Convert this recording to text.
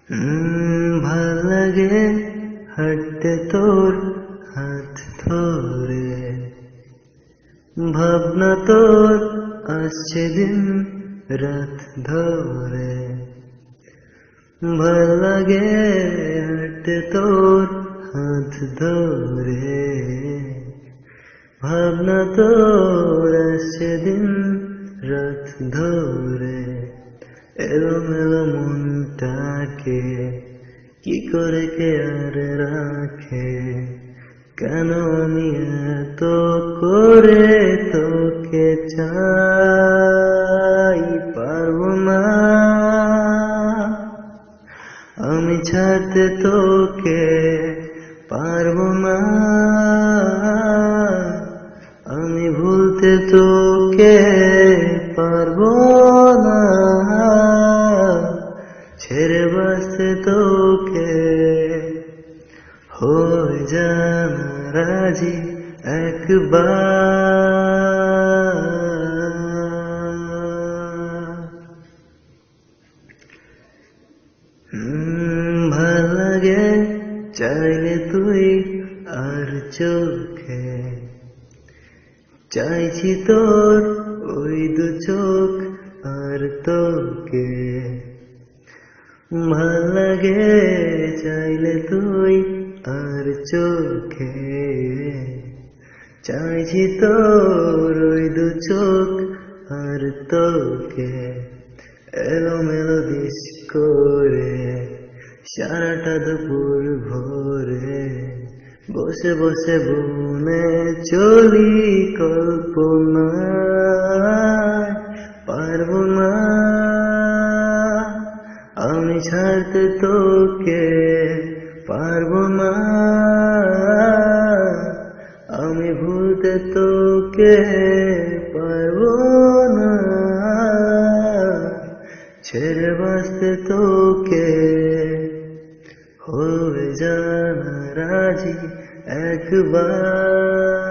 ভাল লাগে হাঁটতে তোর হাত ধরে, ভাবনা তোর আসছে দিন রাত ধরে। ভাল লাগে হাঁটতে তোর হাত ধরে, ভাবনা তোর আসছে দিন রাত ধরে। এলোমেলো মনটাকে কি করে কে আর রাখে, কেন আমি এত করে তোকে চাই। পারবো না আমি ছাড়তে তোকে, পারবো না আমি ভুলতে তোকে, পারবো না ছেড়ে বাঁচতে তোকে। হয়ে জানা রাজি একবার। ভাল লাগে চাইলে তুই আর চোখে, চাইছি তোর ওই দু চোখ আর তোকে। ভাল লাগে চাইলে তুই আর চোখে, চাইছি তোর ওই দু চোখ আর তোকে। এলোমেলো দিস করে সারাটা দুপুর ভরে, বসে বসে বনে চলি কল্পনায়। পারবো না আমি ছাড়তে তোকে, পারবো না আমি ভুলতে তোকে, পারবো না ছেড়ে বাঁচতে তোকে। হয়ে জানা রাজি একবার।